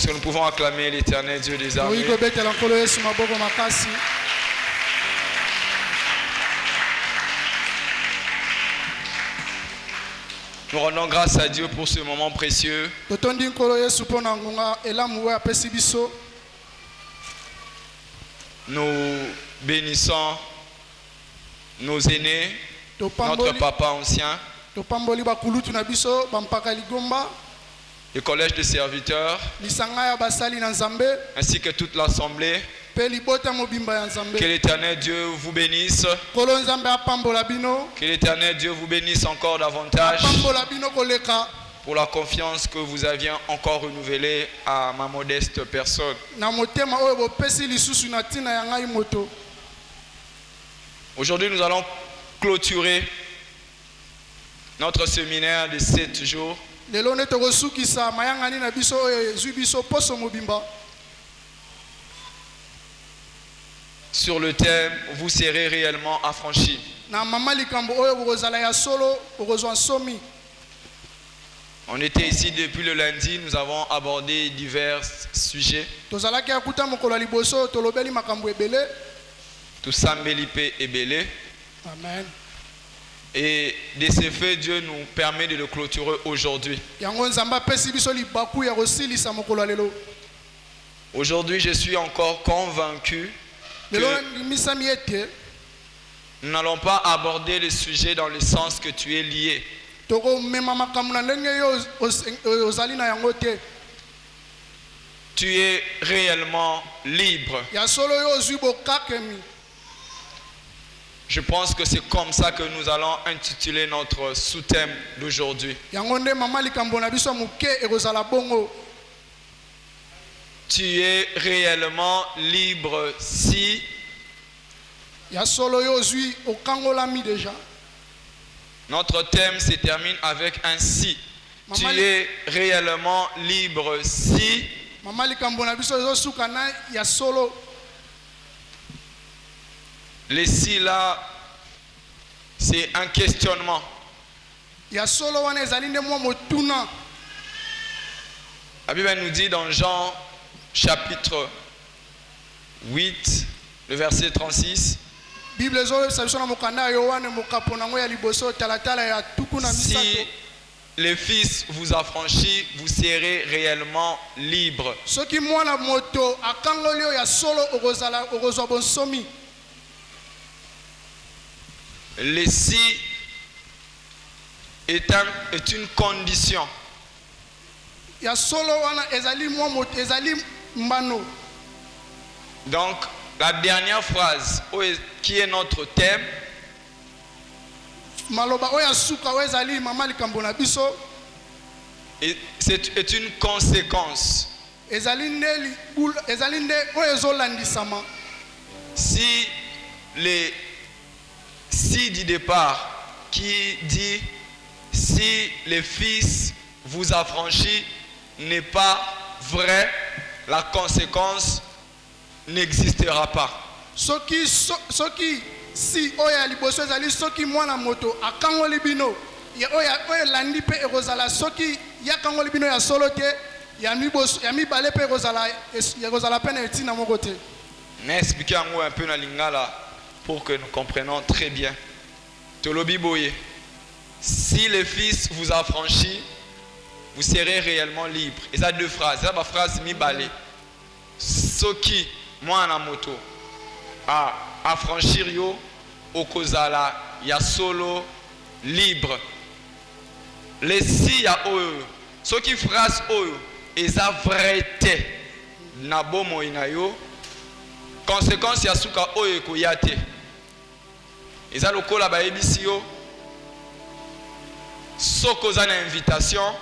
Est-ce que nous pouvons acclamer l'Éternel Dieu des armées? Nous rendons grâce à Dieu pour ce moment précieux. Nous bénissons nos aînés, notre papa ancien, le collège de serviteurs, ainsi que toute l'assemblée. Que l'Éternel Dieu vous bénisse. Que l'Éternel Dieu vous bénisse encore davantage pour la confiance que vous aviez encore renouvelée à ma modeste personne. Aujourd'hui, nous allons clôturer notre séminaire de 7 jours. Sur le thème, vous serez réellement affranchis. On était ici depuis le lundi, nous avons abordé divers sujets. Tout Sambelipe et Belé. Amen. Et de ce fait, Dieu nous permet de le clôturer aujourd'hui. Aujourd'hui, je suis encore convaincu que nous n'allons pas aborder le sujet dans le sens que tu es lié. Tu es réellement libre. Je pense que c'est comme ça que nous allons intituler notre sous-thème d'aujourd'hui. Tu es réellement libre si notre thème se termine avec un si. Tu es réellement libre si les si là, c'est un questionnement. La Bible nous dit dans Jean chapitre 8, le verset 36, si le Fils vous affranchit, vous serez réellement libre. Le si est une condition. Donc, la dernière phrase qui est notre thème est une conséquence. Si les si du départ qui dit si le Fils vous affranchit n'est pas vrai, la conséquence n'existera pas. Si oya liboso ezali soki mwana moto akangoli bino ya oya landi pe ekozala soki yakangoli bino ya solo te ya mibale pe ekozala pe na etina moko te. Na expliquer yango un peu na lingala pour que nous comprenions très bien. Tolobi boye. Si le Fils vous affranchit, vous serez réellement libre. Et ça deux phrases. Ça ma phrase mibale. Soki mwana moto a affranchir yo okozala ya solo libre. Les si ya oyo soki phrase oyo eza vrai te na bomo ina yo, conséquence ya suka oyo ekoya te. Eza lokola bayebisi yo soko oza na invitation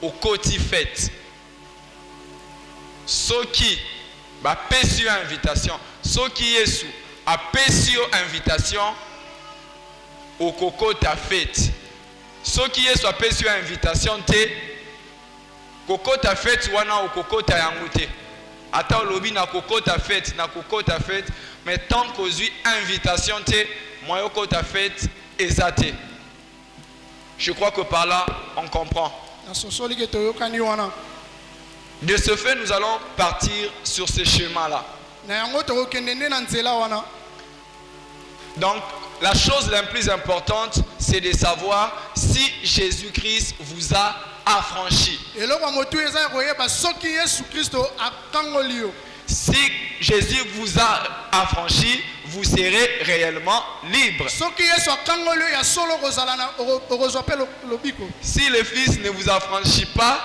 okoti fête. Soki bapesi yo invitation, soki Yesu apesi yo invitation okokota fête. Soki Yesu apesi yo invitation te kokota fête wana okokota yango te. Ata olobi na kokota fête, mais tant qu'ozui invitation te moyo kota fête ezate. Je crois que par là on comprend. De ce fait, nous allons partir sur ce chemin-là. na yango tokokende nde na nzela wana. Donc, la chose la plus importante, c'est de savoir si Jésus-Christ vous a affranchi. eloko motu eza ya koyeba soki yesu kristo akangoli yo. Si Jésus vous a affranchi, vous serez réellement libre. soki yesu akangoli yo ya solo kozala na okozwa mpe lobiko. Si le Fils ne vous affranchit pas,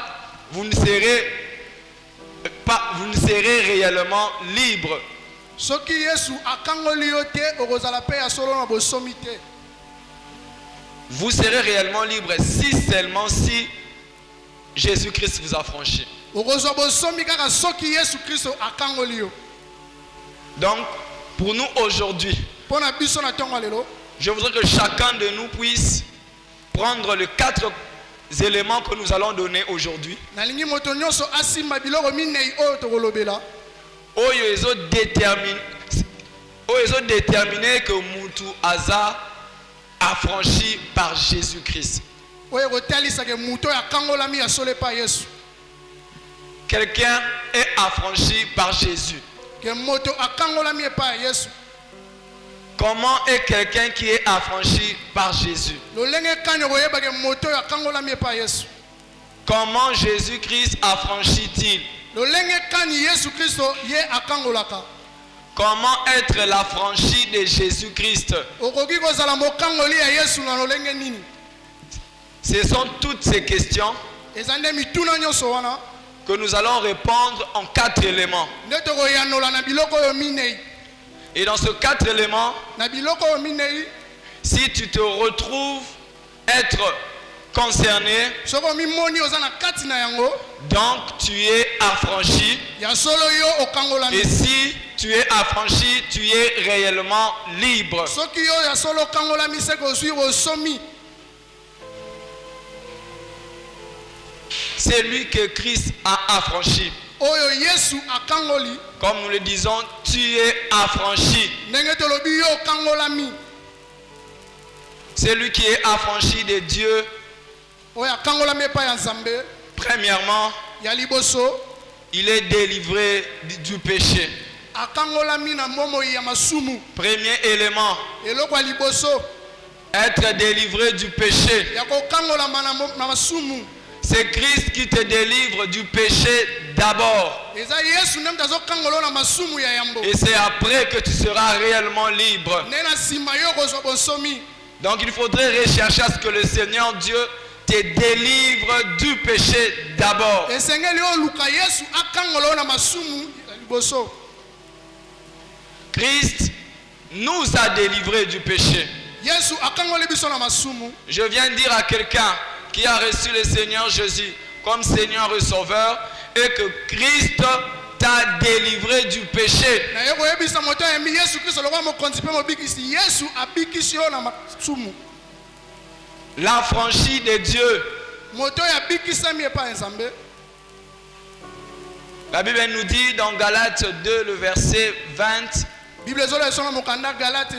vous ne serez réellement libre. soki yesu akangoli yo te okozala mpe ya solo na bosomi te. Vous serez réellement libre si seulement si Jésus-Christ vous a franchi. okozwa bosomi kaka soki yesu kristo akangoli yo. Donc, pour nous aujourd'hui, mpo na biso na ntongo lelo je voudrais que chacun de nous puisse prendre les 4 éléments que nous allons donner aujourd'hui. nalingi moto nyonso asimba biloko minei oyo tokolobela Oyo ezo déterminer que mutu aza affranchi par Jésus-Christ. oyo ekotalisaka moto oyo akangolami ya solo epai yesu. Quelqu'un est affranchi par Jésus. ke moto akangolami epai ya yesu. Comment est quelqu'un qui est affranchi par Jésus? lolenge kani okoyeba ke moto oyo akangolami epai ya yesu. Comment Jésus-Christ affranchit-il? lolenge kani yesu kristo ye akangolaka. Comment être l'affranchi de Jésus-Christ? okoki kozala mokangoli ya yesu na lolenge nini. Ce sont toutes ces questions eza nde mituna nyonso wana que nous allons répondre en 4 éléments. nde tokoyanola na biloko oyo minei. Et dans ces 4 éléments, na biloko oyo minei si tu te retrouves être concerné, soki omimoni oza na kati na yango donc tu es affranchi. ya solo yo okangolami. Et si tu es affranchi, tu es réellement libre. soki yo ya solo okangolami se kozwi bosomi. C'est lui que Christ a affranchi. oyo yesu akangoli. Comme nous le disons, tu es affranchi. ndenge tolobi yo okangolami. C'est lui qui est affranchi de Dieu. oyo akangolami epai ya nzambe. Premièrement, ya liboso il est délivré du péché. akangolami na momoi ya masumu. Premier élément, eloko ya liboso être délivré du péché. ya kokangolama na masumu. C'est Christ qui te délivre du péché d'abord. eza yesu nde moto azokangola na masumu ya yambo. Et c'est après que tu seras réellement libre. nde na nsima yo kozwa bosomi. Donc il faudrait rechercher à ce que le Seigneur Dieu te délivre du péché d'abord. esengeli oluka yesu akangola yo na masumu ya liboso. Christ nous a délivrés du péché. yesu akangoli biso na masumu. Je viens de dire à quelqu'un qui a reçu le Seigneur Jésus comme Seigneur et Sauveur et que Christ t'a délivré du péché. na ye koyebisa moto ayembi yesu kristo lokola mokonzi mpe mobikisi. yesu abikisi yo na masumu. L'affranchi de Dieu. moto oyo abikisami epai ya nzambe. La Bible nous dit dans Galates 2, le verset 20, bible ezoloba eso na mokanda galate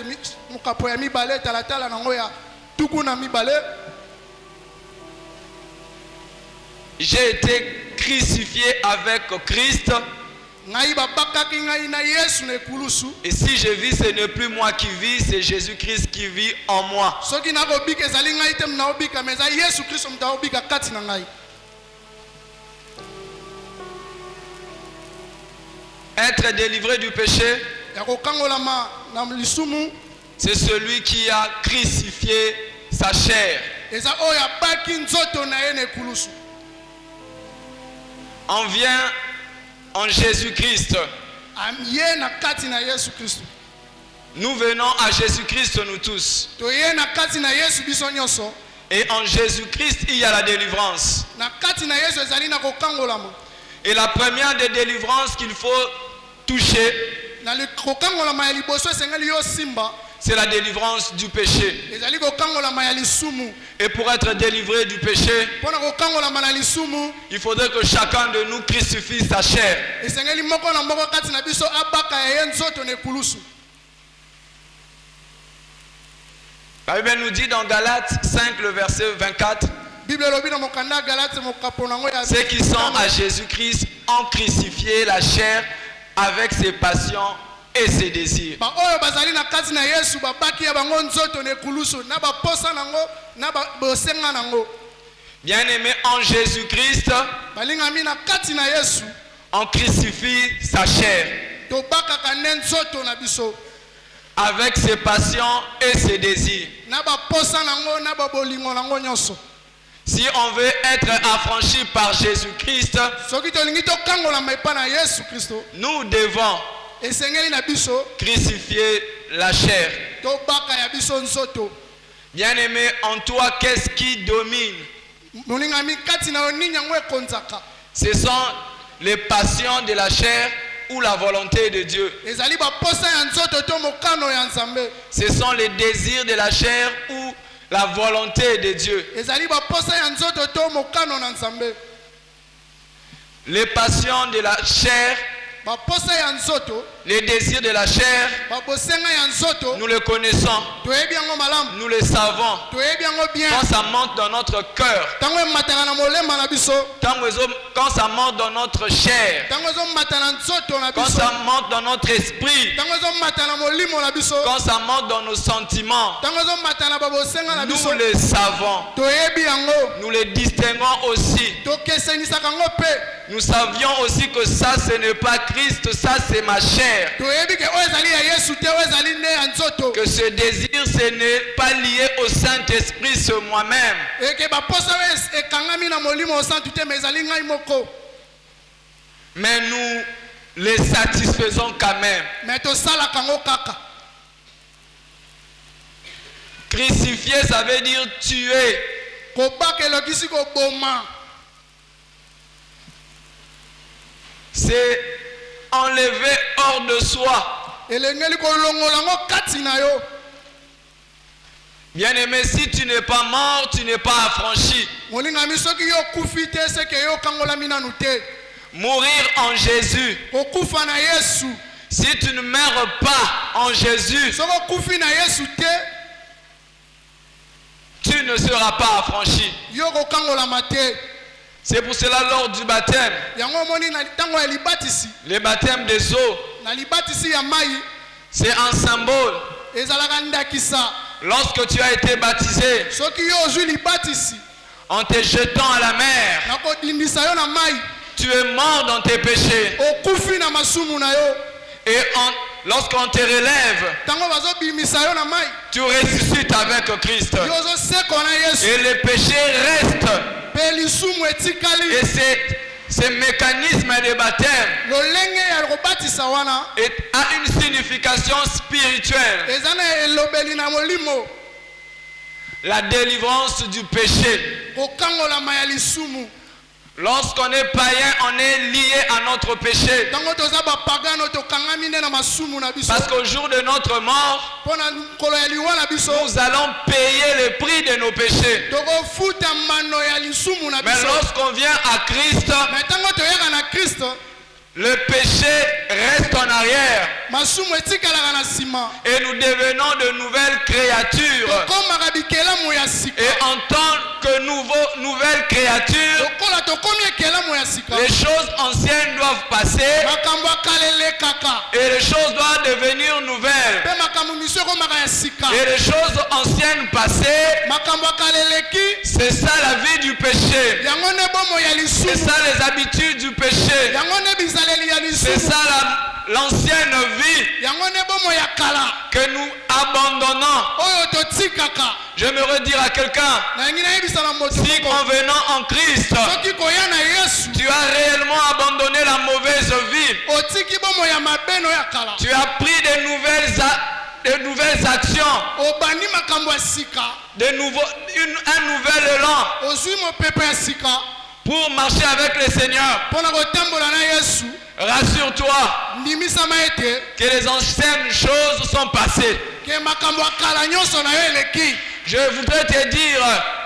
mokapo ya mibale talatala nango ya tuku na mibale. j'ai été crucifié avec Christ. ngai babakaki ngai na yesu na ekulusu. Et si je vis, ce n'est plus moi qui vis, c'est Jésus-Christ qui vit en moi. soki nakobika ezali ngai te naobika me eza yesu kristo moto aobika kati na ngai. Être délivré du péché, ya kokangolama na lisumu c'est celui qui a crucifié sa chair. eza oyo abaki nzoto na ye na ekulusu. On vient en Jésus-Christ. ye na kati na yesu kristo. Nous venons à Jésus-Christ, nous tous. toye na kati na yesu biso nyonso. Et en Jésus-Christ, il y a la délivrance. na kati na yesu ezali na kokangolama. Et la première des délivrances qu'il faut toucher, na kokangolama ya liboso esengeli yo simba. c'est la délivrance du péché. ezali kokangolama ya lisumu. Et pour être délivré du péché, mpo na kokangolama na lisumu il faudrait que chacun de nous crucifie sa chair. esengeli moko na moko kati na biso abaka ya ye nzoto na ekulusu. La Bible nous dit dans Galates 5, le verset 24, Bible elobi na mokanda Galate mokapo nango ya Ceux qui sont à Jésus-Christ ont crucifié la chair avec ses passions et ses désirs. ba oyo bazali na kati na Yesu babaki ya bango nzoto ne kulusu na ba posa nango na ba bosenga nango. Bien-aimés en Jésus-Christ, Balingami na kati na Yesu on crucifie sa chair tobakaka ne nzoto na biso avec ses passions et ses désirs. na ba posa nango na ba bolingo nango nyonso. Si on veut être affranchi par Jésus-Christ, Soki tolingi tokangola maipa na Yesu Kristo nous devons esengeli na biso crucifier la chair. tobaka ya biso nzoto. Bien-aimé, en toi, qu'est-ce qui domine? Molingami kati na yo nini yango ekonzaka. Ce sont les passions de la chair ou la volonté de Dieu. Ezali ba posa ya nzoto to mokano ya Nzambe. Ce sont les désirs de la chair ou la volonté de Dieu. Ezali ba posa ya nzoto to mokano na Nzambe. Les passions de la chair, Ba posa ya nzoto, les désirs de la chair, ba bosenga ya nzoto, nous le connaissons, toyebi yango malamu, nous le savons. toyebi yango bien. Quand ça monte dans notre cœur, Tango emataka na molema na biso, quand ça monte dans notre chair, tango ezomata na nzoto na quand biso, ça monte dans notre esprit, tango ezomata na molimo na biso, quand ça monte dans nos sentiments, tango ezomata na ba bosenga na biso, nous le savons. toyebi yango, Nous le distinguons aussi. tokesenisaka yango pe. Nous savions aussi que ça, ce n'est pas Christ, ça, c'est ma chair. Toyebi ke oyo ezali ya Yesu te, oyo ezali nde ya nzoto. Que ce désir, ce n'est pas lié au Saint-Esprit, c'est moi-même. Eke ba posa oyo ekangami na molimo osantu te, mais ezali ngai moko. Mais nous les satisfaisons quand même. Mais tosalaka yango kaka. Crucifier, ça veut dire tuer. Kobaka elokisi koboma. C'est enlever hors de soi. Elengeli kolongola yango kati na yo. Bien-aimé, si tu n'es pas mort, tu n'es pas affranchi. Molingami soki yo kufi te, seke yo kangolami nanu te. Mourir en Jésus. Kokufa na Yesu. Si tu ne meurs pas en Jésus, Soko kufi na Yesu te, tu ne seras pas affranchi. yo kokangolama te. C'est pour cela lors du baptême, Yango moni na tango ya libatisi, le baptême des eaux, na libatisi ya mai, c'est un symbole. ezalaka ndakisa. Lorsque tu as été baptisé, Soki yo ozwi libatisi, en te jetant à la mer, na kodindisa yo na mai, tu es mort dans tes péchés. okufi na masumu na yo. Et lorsqu'on te relève, Tango bazobimisa yo na mai, tu ressuscites avec Christ. yo ozoseko na Yesu. Et le péché reste. Pe lisumu etikali. Et ce mécanisme de baptême Lolenge ya kobatisa wana a une signification spirituelle. eza na elobeli na molimo. La délivrance du péché. Kokangolama ya lisumu. Lorsqu'on est païen, on est lié à notre péché. Tango toza bapagano tokangami nde na masumu na biso. Parce qu'au jour de notre mort, Pona nkolo ya liwa na biso, nous allons payer le prix de nos péchés. tokofuta mano ya lisumu na Mais biso. lorsqu'on vient à Christ, Mais tango toyaka na Kristo, le péché reste en arrière. masumu etikalaka na nsima. Et nous devenons de nouvelles créatures. Tokomaka bikelamu ya sika. Et en tant que nouvelles créatures, Lokola tokomi ekelamu ya sika, les choses anciennes doivent passer makambo ya kala elekaka. et les choses doivent devenir nouvelles. Pe makambo miso ekomaka ya sika. Et les choses anciennes passées, Makambo ya kala eleki. c'est ça la vie du péché. Yango nde bomo ya C'est lisumu. ça les habitudes du péché. Yango nde bizaleli ya C'est lisumu. ça l'ancienne vie Yango nde bomo ya kala. que nous abandonnons. Oyo totikaka. J'aimerais dire à quelqu'un, Na ngi nayebisa na moto si moko. en venant en Christ, Soki koya na Yesu, tu as réellement abandonné la mauvaise vie, otiki bomo ya mabeno ya kala. tu as pris de nouvelles actions, Obandi makambo ya sika. un nouvel élan Ozwi mopepe ya sika. pour marcher avec le Seigneur. Pona kotambola na Yesu. Rassure-toi Ndimisama ete que les anciennes choses sont passées. ke makambo ya kala nyonso na yo eleki. Je voudrais te dire,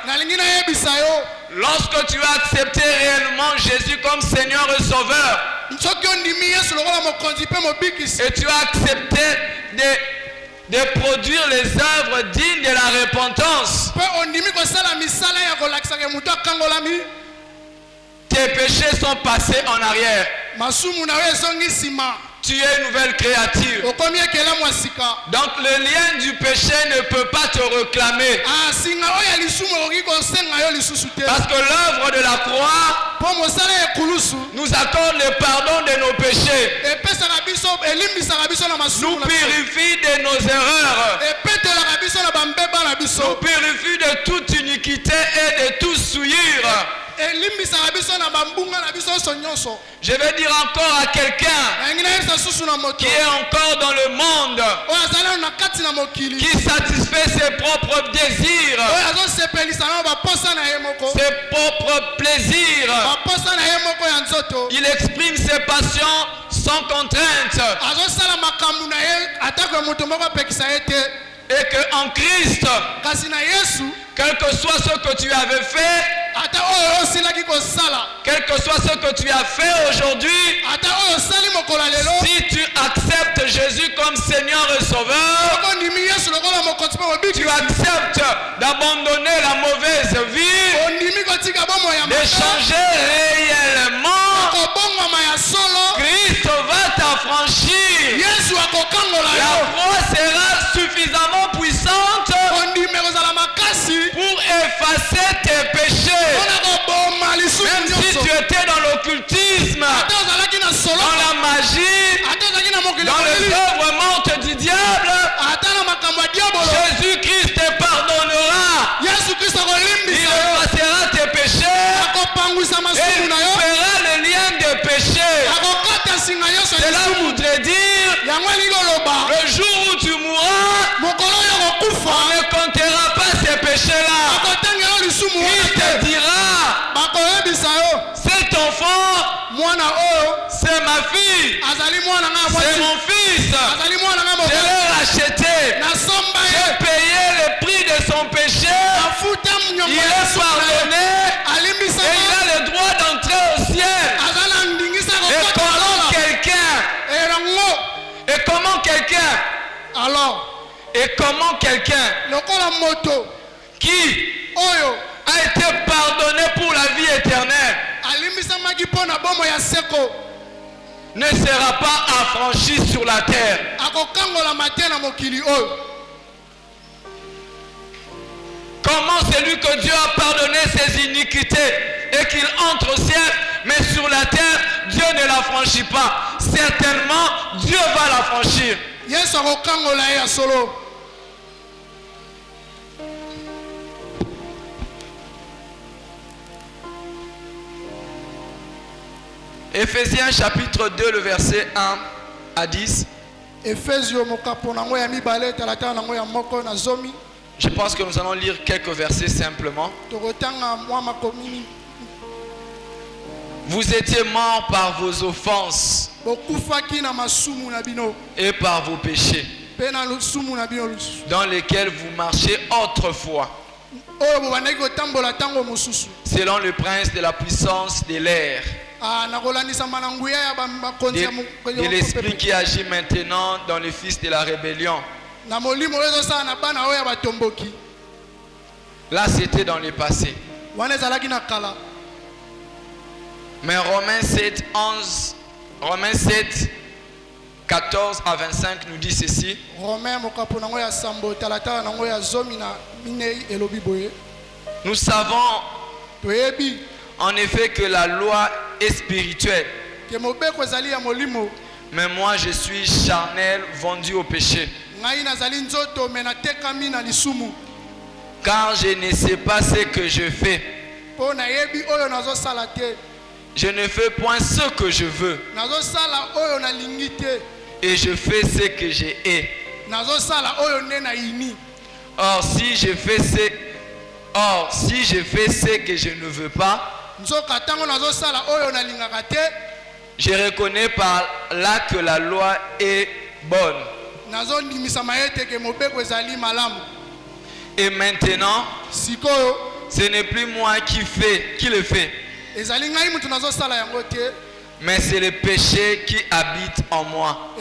Nalingi nayebisa yo, lorsque tu as accepté réellement Jésus comme Seigneur et Sauveur, soki ondimi Yesu lokola mokonzi mpe mobikisi, et tu as accepté de de produire les œuvres dignes de la repentance. Tes péchés sont passés en arrière. Tu es une nouvelle créature. Donc le lien du péché ne peut pas te réclamer. Parce que l'œuvre de la croix nous accorde le pardon de nos péchés. Nous purifie de nos erreurs. Nous purifie de toute iniquité et de toute souillure. Je vais dire encore à quelqu'un qui est encore dans le monde, qui satisfait ses propres désirs, ses propres plaisirs. Il exprime ses passions sans contrainte. Et qu'en Christ, quel que soit ce que tu avais fait, quel que soit ce que tu as fait aujourd'hui, si tu acceptes Jésus comme Seigneur et Sauveur, tu acceptes d'abandonner la mauvaise vie, d'échanger réellement, Christ va t'affranchir. La croix sera suffisamment puissante pour effacer tes péchés. Même si tu étais dans l'occultisme, dans la magie, dans les œuvres mortes du diable, Jésus-Christ te pardonnera. Il effacera tes péchés et il fera le lien des péchés. Cela voudrait dire, le jour où tu mourras, on ne comptera pas ces péchés-là. Il te dira, cet enfant, c'est ma fille, c'est mon fils, je l'ai racheté, j'ai payé le prix de son péché, il est pardonné et il a le droit d'entrer au ciel. Et comment quelqu'un qui a été pardonné pour la vie éternelle ne sera pas affranchi sur la terre? Comment celui que Dieu a pardonné ses iniquités et qu'il entre au ciel, mais sur la terre, Dieu ne l'affranchit pas? Certainement, Dieu va l'affranchir. Éphésiens chapitre 2, le verset 1 à 10. Je pense que nous allons lire quelques versets simplement. Vous étiez morts par vos offenses et par vos péchés, dans lesquels vous marchiez autrefois, selon le prince de la puissance de l'air, de l'esprit qui agit maintenant dans les fils de la rébellion. Là, c'était dans le passé. Mais Romains 7, 14 à 25 nous dit ceci. Nous savons en effet que la loi est spirituelle, mais moi je suis charnel, vendu au péché. Car je ne sais pas ce que je fais. Je ne fais point ce que je veux, et je fais ce que je hais. Or si je fais ce que je ne veux pas, je reconnais par là que la loi est bonne. Et maintenant, ce n'est plus moi qui le fais, mais c'est le péché qui habite en moi.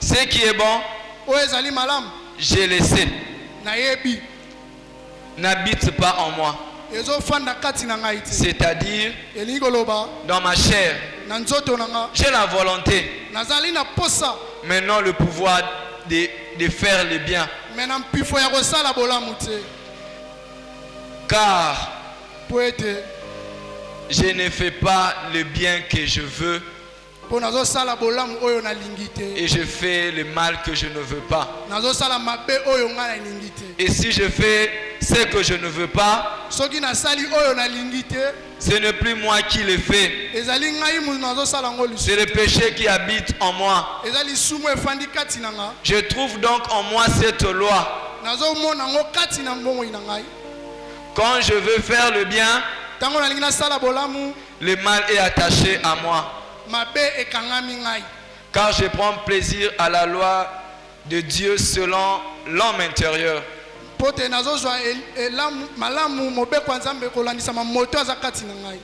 Ce qui est bon, oyo ezali malamu j'ai laissé. nayebi N'habite pas en moi. ezofanda kati na ngai te C'est-à-dire, elingi koloba dans ma chair, na nzoto na nga j'ai la volonté, nazali na posa mais non le pouvoir de faire le bien. me na mpifo ya kosala bolamu te Car po ete je ne fais pas le bien que je veux mpo nazosala bolamu oyo nalingi te et je fais le mal que je ne veux pas. nazosala mabe oyo ngai nalingi te Et si je fais ce que je ne veux pas, soki nasali oyo nalingi te ce n'est plus moi qui le fais. ezali ngai moto nazosala ngo C'est lisusu le péché qui habite en moi. eza lisumu efandi kati na nga Je trouve donc en moi cette loi. nazomona ngo kati na mbongoi na ngai Quand je veux faire le bien, ntango nalingi nasala bolamu le mal est attaché à moi. mabe ekangami ngai Car je prends plaisir à la loi de Dieu selon l'homme intérieur. mpo te nazozwa malamu mobeko ya nzambe kolandisama moto aza kati na ngai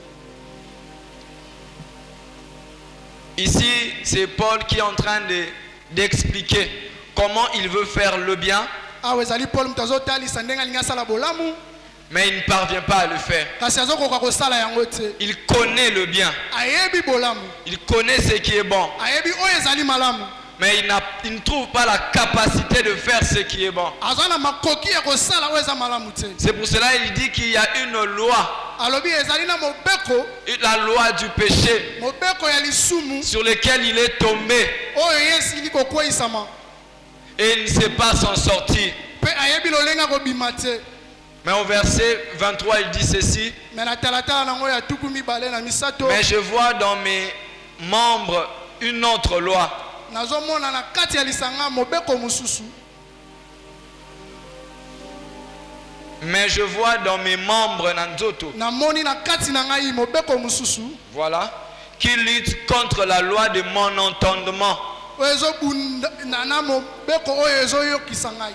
Ici, c'est Paul qui est en train d'expliquer comment il veut faire le bien, awa ezali paul moto azotalisa ndenge alingi asala bolamu mais il ne parvient pas à le faire. kasi azokoka kosala yango te Il connaît le bien, ayebi bolamu il connaît ce qui est bon, ayebi oyo ezali malamu mais il ne trouve pas la capacité de faire ce qui est bon. aza na makoki ya kosala oyo eza malamu te C'est pour cela qu'il dit qu'il y a une loi, alobi ezali na mobeko la loi du péché, mobeko ya lisumu sur lequel il est tombé oyo ye esili kokweyisama et il ne sait pas s'en sortir. mpe ayebi lolenge ya kobima te Mais au verset 23, il dit ceci: me na talatala nango ya tuku mibale na misato mais je vois dans mes membres une autre loi, nazomona na kati ya lisanga mobeko mosusu mais je vois dans mes membres nanzoto, namoni na kati na ngai mobeko mosusu voilà, qui lutte contre la loi de mon entendement, oyo ezobunda na mobeko oyo ezoyokisa ngai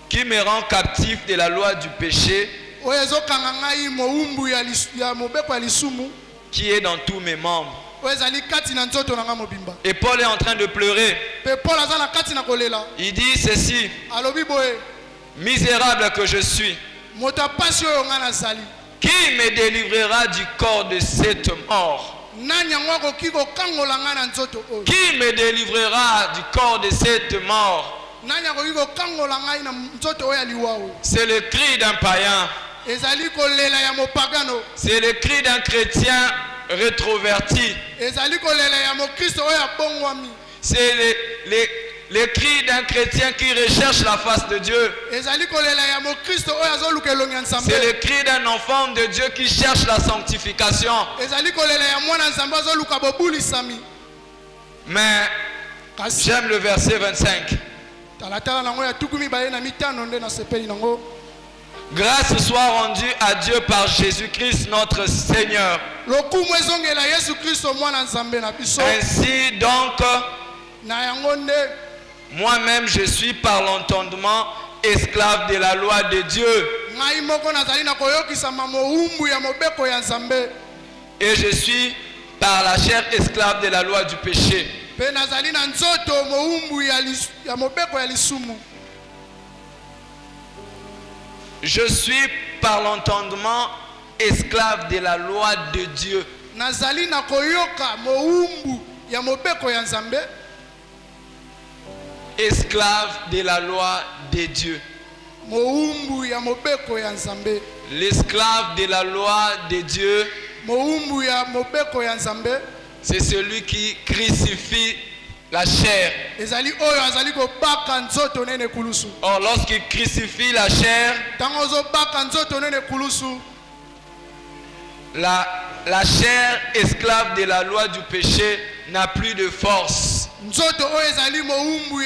qui me rend captif de la loi du péché oyo ezokanga ngai mowumbu ya mobeko ya lisumu qui est dans tous mes membres. oyo ezali kati na nzoto na ngai mobimba Et Paul est en train de pleurer. mpe paul aza na kati na kolela Il dit ceci: alobi boye misérable que je suis, moto ya pasi oyo ngai nazali qui me délivrera du corps de cette mort? nani yango akoki kokangola ngai na nzoto oyo Qui me délivrera du corps de cette mort? nani akoki kokangola ngai na nzoto oyo ya liwa oyo C'est le cri d'un païen, ezali kolela ya mopagano c'est le cri d'un chrétien rétroverti, ezali kolela ya mokristo oyo abongwami c'est le cri d'un chrétien qui recherche la face de Dieu, ezali kolela ya mokristo oyo azoluka elongi ya nzambe c'est le cri d'un enfant de Dieu qui cherche la sanctification. ezali kolela ya mwana nzambe azoluka bobulisami Mais kasi j'aime le verset 25. talatala nango ya tuku mibale na mitano nde nasepeli nango Grâce soit rendue à Dieu par Jésus-Christ notre Seigneur. lokumu ezongela yesu kristo mwana nzambe na biso Ainsi donc, na yango nde moi-même je suis par l'entendement esclave de la loi de Dieu, ngai moko nazali na koyokisama mowumbu ya mobeko ya nzambe et je suis par la chair esclave de la loi du péché. mpe nazali na nzoto mowumbu ya mobeko ya lisumu Je suis par l'entendement esclave de la loi de Dieu. nazali na koyoka mowumbu ya mobeko ya nzambe Esclave de la loi de Dieu. mowumbu ya mobeko ya nzambe L'esclave de la loi de Dieu, mowumbu ya mobeko ya nzambe c'est celui qui crucifie la chair. ezali oyo azali kobaka nzoto nene kulusu Or, lorsqu'il crucifie la chair, ntango ozobaka nzoto nene kulusu la chair esclave de la loi du péché n'a plus de force. nzoto oyo ezali mowumbu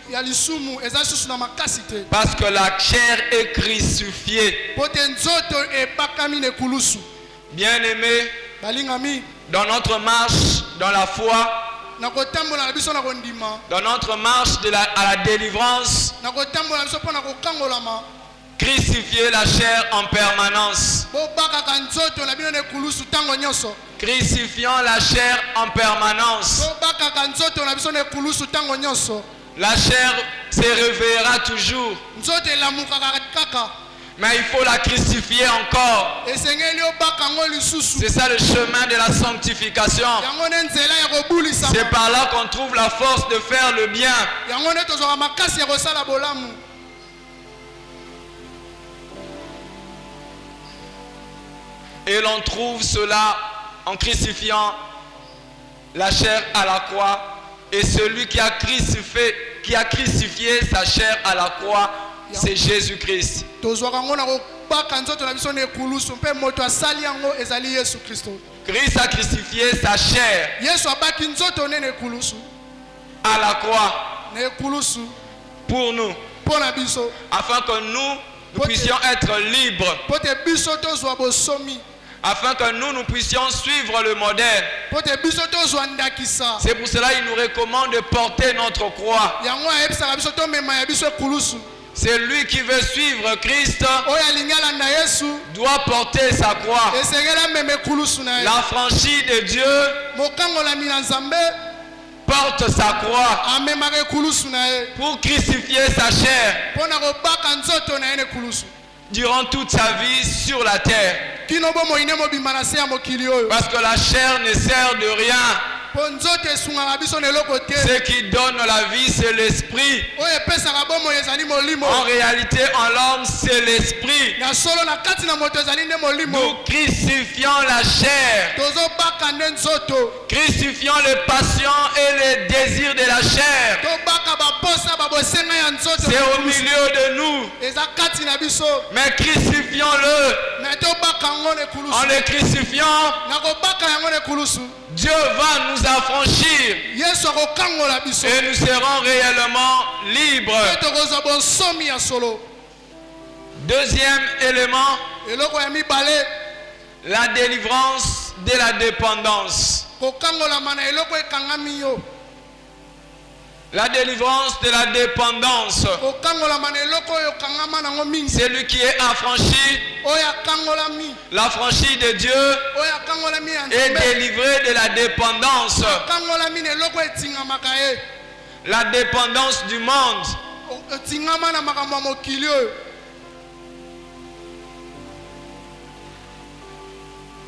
ya lisumu eza susu na makasi te Parce que la chair est crucifiée. mpo te nzoto ebakami ne kulusu Bien-aimés, balingami dans notre marche dans la foi, na kotambola na biso na kondima dans notre marche à la délivrance, na kotambola na biso mpo na kokangolama crucifiez la chair en permanence. bobakaka nzoto na bino ne kulusu ntango nyonso crucifiant la chair en permanence. tobakaka nzoto na biso na ekulusu ntango nyonso. La chair se réveillera toujours, Nzoto elamukaka kaka. mais il faut la crucifier encore. Esengeli obaka yango lisusu. C'est ça le chemin de la sanctification. Yango ne nzela ya kobulisama. C'est par là qu'on trouve la force de faire le bien. Yango ne tozwaka makasi ya kosala bolamu. Et l'on trouve cela en crucifiant la chair à la croix. Et celui qui a crucifié sa chair à la croix, c'est Jésus-Christ. Tozwaka yango na kobaka nzoto na biso na ekulusu mpe moto asali yango ezali Yesu Kristo. Christ a crucifié sa chair Yesu abaki nzoto ne na ekulusu. à la croix Na ekulusu pour nous, mpo na biso. afin que nous puissions être libres, Po te biso tozwa bosomi. afin que nous puissions suivre le modèle. Po te biso tozwa ndakisa. C'est pour cela qu'il nous recommande de porter notre croix. Yango ayebisaka biso tomema ya biso ekulusu. Celui qui veut suivre Christ Oyo alingi alanda Yesu doit porter sa croix. esengeli amema ekulusu na ye. L'affranchi de Dieu Mokangolami na Nzambe porte sa croix amemaka ekulusu na ye pour crucifier sa chair mpo na kobaka nzoto na ye na ekulusu. durant toute sa vie sur la terre. Kino bomoi ne mobimba na se ya mokili oyo. Parce que la chair ne sert de rien. Po nzoto esungaka biso na eloko te. Ce qui donne la vie, c'est l'esprit. Oyo epesaka bomoi ezali molimo. En réalité, en l'homme, c'est l'esprit. Na solo na kati na moto ezali nde molimo. Nous crucifions la chair, Tozobaka nde nzoto. crucifions les passions et les désirs de la chair. Tobaka baposa babosenga ya nzoto. C'est au milieu de nous. Eza kati na biso. Mais crucifions-le. Mais tobaka yango na ekulusu. En le crucifiant, Na kobaka yango na ekulusu. Dieu va nous affranchir Yesu akokangola biso. et nous serons réellement libres. Mpe tokozwa bonsomi ya solo. Deuxième élément, Eloko ya mibale la délivrance de la dépendance. kokangolama na eloko ekangami yo. La délivrance de la dépendance. Kokangolama na eloko oyo ekangama nango mingi. Celui qui est affranchi, Oyo akangolami. l'affranchi de Dieu, Oyo akangolami ya est Nzambe. délivré de la dépendance. Akangolami na eloko etingamaka ye. La dépendance du monde. Etingama na makambo ya mokili oyo.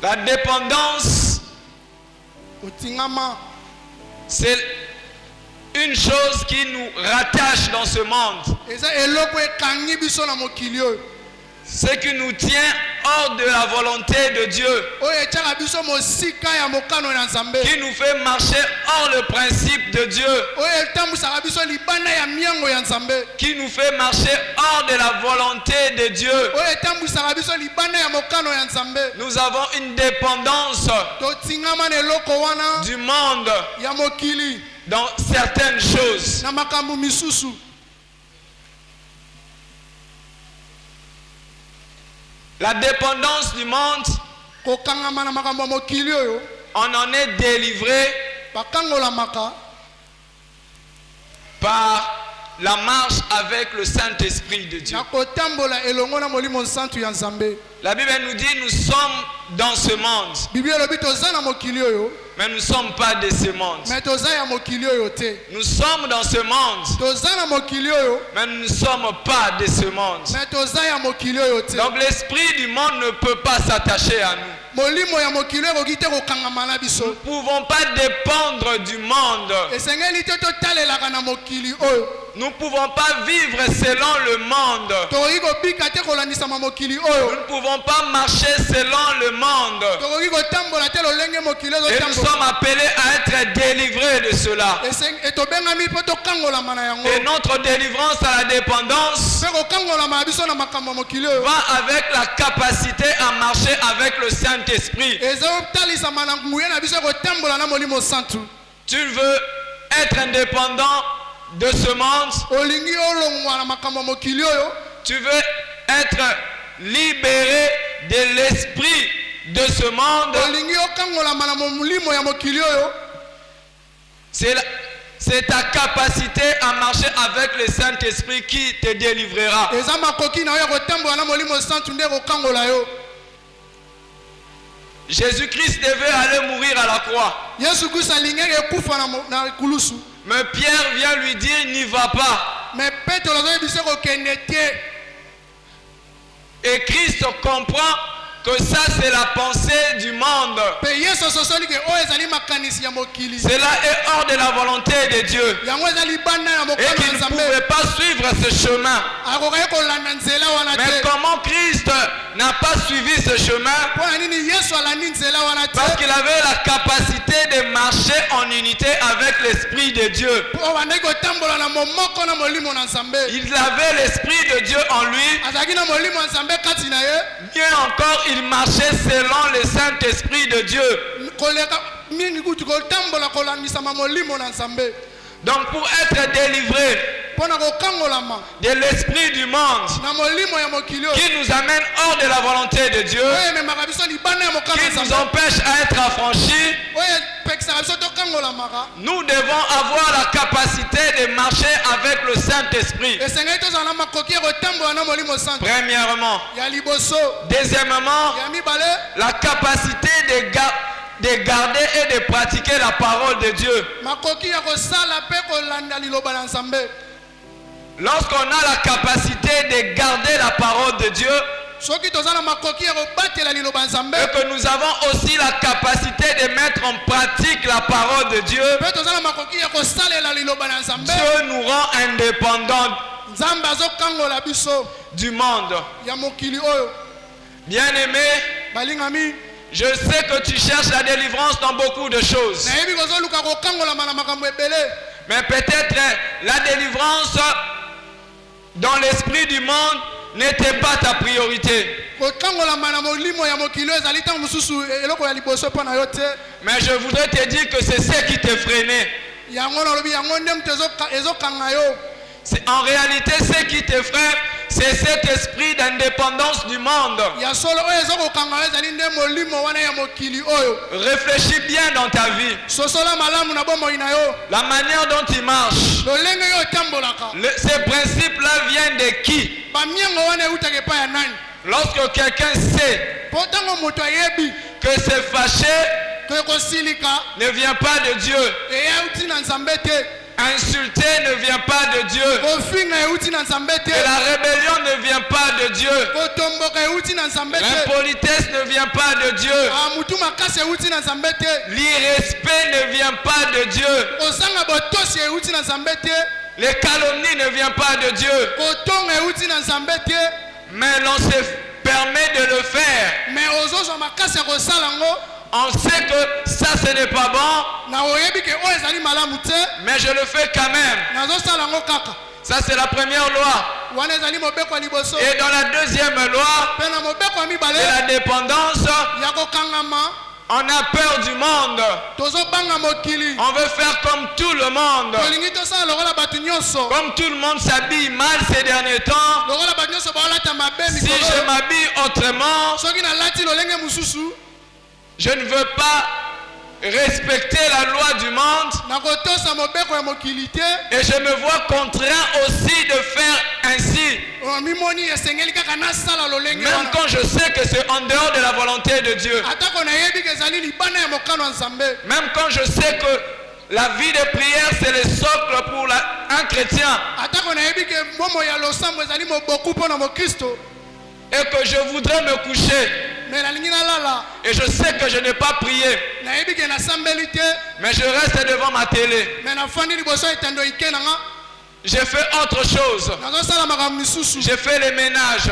La dépendance, Otingama. c'est une chose qui nous rattache dans ce monde. Eza eloko ekangi biso na mokili oyo. Ce qui nous tient hors de la volonté de Dieu. Oyo etiaka biso mosika ya mokano na Nzambe. Qui nous fait marcher hors le principe de Dieu. Oyo etambwisaka biso libanda ya miango ya Nzambe. Qui nous fait marcher hors de la volonté de Dieu. Oyo etambwisaka biso libanda ya mokano ya Nzambe. Nous avons une dépendance Totingama na eloko wana du monde ya mokili dans certaines choses. na makambo misusu. La dépendance du monde, Kokangama na makambo ya mokili oyo on en est délivré bakangolamaka par la marche avec le Saint-Esprit de Dieu. na kotambola elongo na molimo nsantu ya Nzambe. La Bible nous dit nous sommes dans ce monde, Biblia elobi toza na mokili oyo mais nous ne sommes pas de ce monde. me toza ya mokili oyo te. Nous sommes dans ce monde, Toza na mokili oyo mais nous ne sommes pas de ce monde. me toza ya mokili oyo te. Donc l'esprit du monde ne peut pas s'attacher à nous. Molimo ya mokili ekoki te kokangama na biso. Nous ne pouvons pas dépendre du monde. Esengeli te totalelaka na mokili oyo. Nous ne pouvons pas vivre selon le monde. Tokoki kobika te kolandisama mokili Nous oyo. ne pouvons pas marcher selon le monde. Tokoki kotambola te lolenge mokili Et nous ezotambola. sommes appelés à être délivrés de cela. Tobengami mpo tokangolama na yango. Et notre délivrance à la dépendance Mpe kokangolama na biso na makambo ya mokili oyo va avec la capacité à marcher avec le Saint-Esprit. ezotalisama na nguya na biso kotambola na molimo santu. Tu veux être indépendant de ce monde. Olingi olongwa na makambo ya mokili oyo. Tu veux être libéré de l'esprit de ce monde. Olingi okangolama na molimo ya mokili oyo. C'est ta capacité à marcher avec le Saint-Esprit qui te délivrera. Eza makoki na yo ya kotambola na molimo santu nde kokangola yo. Jésus-Christ devait aller mourir à la croix. Yesu Kristo alingaki ekufa na kulusu. Mais Pierre vient lui dire, n'y va pas. Mais Petro azoyebisa kokende te. Et Christ comprend que ça c'est la pensée du monde. Cela est hors de la volonté de Dieu. Et qu'il ne pouvait pas suivre ce chemin. Mais comment Christ n'a pas suivi ce chemin? Parce qu'il avait la capacité de marcher en unité avec l'Esprit de Dieu. Il avait l'Esprit de Dieu en lui. Mieux encore, il marchait selon le Saint-Esprit de Dieu. Donc pour être délivré de l'esprit du monde qui nous amène hors de la volonté de Dieu, qui nous empêche à être affranchis, nous devons avoir la capacité de marcher avec le Saint-Esprit. Premièrement. Deuxièmement, la capacité de garder et de pratiquer la parole de Dieu. Lorsqu'on a la capacité de garder la parole de Dieu, et que nous avons aussi la capacité de mettre en pratique la parole de Dieu, Dieu nous rend indépendants du monde. Bien-aimé, je sais que tu cherches la délivrance dans beaucoup de choses. Mais peut-être la délivrance dans l'esprit du monde n'était pas ta priorité. Mais je voudrais te dire que c'est ce qui te freinait. En réalité, ce qui te freine, c'est cet esprit d'indépendance du monde. Réfléchis bien dans ta vie. La manière dont tu marches. Ces principes-là viennent de qui? Lorsque quelqu'un sait que c'est fâché ne vient pas de Dieu. Insulter ne vient pas de Dieu. Et la rébellion ne vient pas de Dieu. L'impolitesse ne vient pas de Dieu. L'irrespect ne vient pas de Dieu. Les calomnies ne viennent pas de Dieu. Mais l'on se permet de le faire. On sait que ça ce n'est pas bon, mais je le fais quand même. Ça c'est la première loi. Et dans la deuxième loi, c'est la dépendance. On a peur du monde. On veut faire comme tout le monde. Comme tout le monde s'habille mal ces derniers temps. Si je m'habille autrement, je ne veux pas respecter la loi du monde. Et je me vois contraint aussi de faire ainsi. Même quand je sais que c'est en dehors de la volonté de Dieu. Même quand je sais que la vie de prière c'est le socle pour un chrétien. Et que je voudrais me coucher. Et je sais que je n'ai pas prié. Mais je reste devant ma télé. J'ai fait autre chose. J'ai fait les ménages.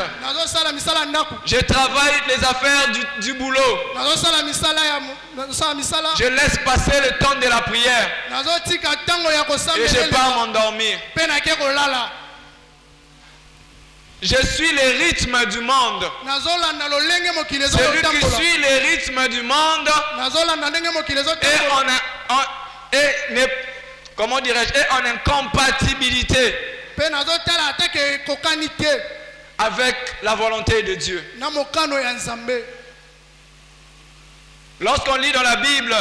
Je travaille les affaires du boulot. Je laisse passer le temps de la prière. Et je pars m'endormir. Je suis les rythmes du monde. Celui qui suit les rythmes du monde est en incompatibilité avec la volonté de Dieu. Lorsqu'on lit dans la Bible